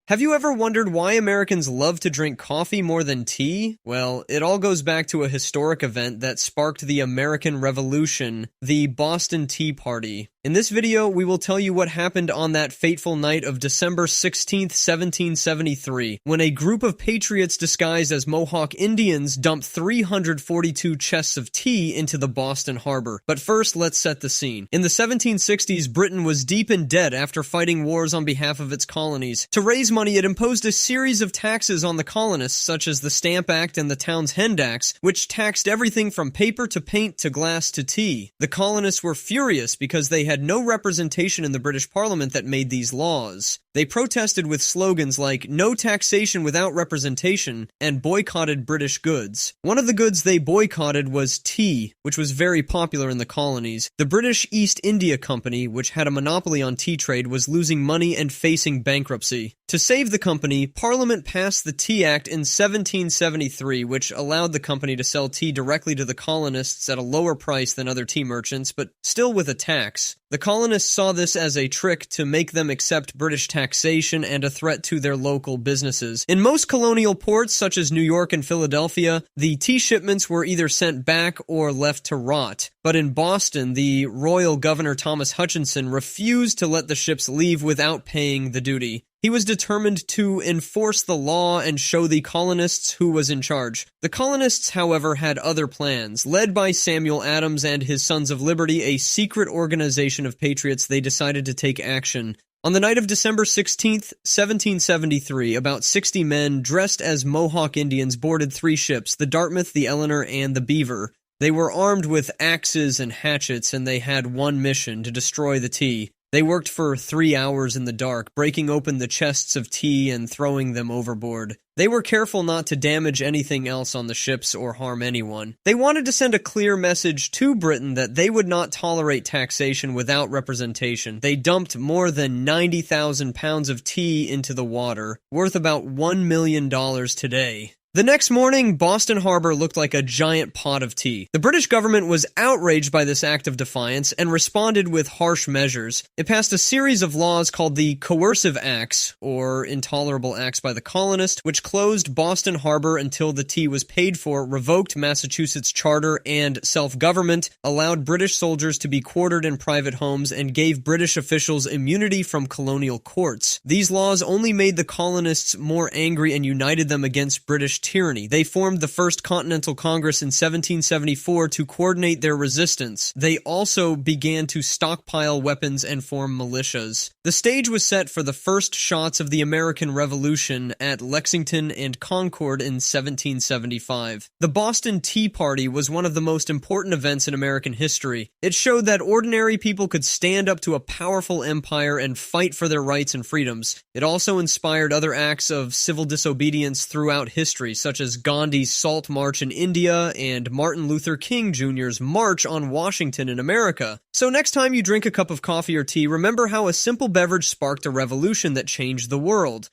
Have you ever wondered why Americans love to drink coffee more than tea? Well, it all goes back to a historic event that sparked the American Revolution, the Boston Tea Party. In this video, we will tell you what happened on that fateful night of December 16th, 1773, when a group of patriots disguised as Mohawk Indians dumped 342 chests of tea into the Boston harbor. But first, let's set the scene. In the 1760s, Britain was deep in debt after fighting wars on behalf of its colonies. To raise money, it imposed a series of taxes on the colonists, such as the Stamp Act and the Townshend Acts, which taxed everything from paper to paint to glass to tea. The colonists were furious because they had no representation in the British Parliament that made these laws. They protested with slogans like "No taxation without representation" and boycotted British goods. One of the goods they boycotted was tea, which was very popular in the colonies. The British East India Company, which had a monopoly on tea trade, was losing money and facing bankruptcy. To save the company, Parliament passed the Tea Act in 1773, which allowed the company to sell tea directly to the colonists at a lower price than other tea merchants, but still with a tax. The colonists saw this as a trick to make them accept British taxation and a threat to their local businesses. In most colonial ports, such as New York and Philadelphia, the tea shipments were either sent back or left to rot. But in Boston, the royal governor Thomas Hutchinson refused to let the ships leave without paying the duty. He was determined to enforce the law and show the colonists who was in charge. The colonists, however, had other plans. Led by Samuel Adams and his Sons of Liberty, a secret organization of patriots, they decided to take action. On the night of December 16th, 1773, about 60 men dressed as Mohawk Indians boarded 3 ships, the Dartmouth, the Eleanor, and the Beaver. They were armed with axes and hatchets, and they had one mission: to destroy the tea. They worked for 3 hours in the dark, breaking open the chests of tea and throwing them overboard. They were careful not to damage anything else on the ships or harm anyone. They wanted to send a clear message to Britain that they would not tolerate taxation without representation. They dumped more than 90,000 pounds of tea into the water, worth about $1 million today. The next morning, Boston Harbor looked like a giant pot of tea. The British government was outraged by this act of defiance and responded with harsh measures. It passed a series of laws called the Coercive Acts, or Intolerable Acts by the Colonists, which closed Boston Harbor until the tea was paid for, revoked Massachusetts' charter and self-government, allowed British soldiers to be quartered in private homes, and gave British officials immunity from colonial courts. These laws only made the colonists more angry and united them against British tyranny. They formed the First Continental Congress in 1774 to coordinate their resistance. They also began to stockpile weapons and form militias. The stage was set for the first shots of the American Revolution at Lexington and Concord in 1775. The Boston Tea Party was one of the most important events in American history. It showed that ordinary people could stand up to a powerful empire and fight for their rights and freedoms. It also inspired other acts of civil disobedience throughout history, such as Gandhi's Salt March in India and Martin Luther King Jr.'s March on Washington in America. So next time you drink a cup of coffee or tea, remember how a simple beverage sparked a revolution that changed the world.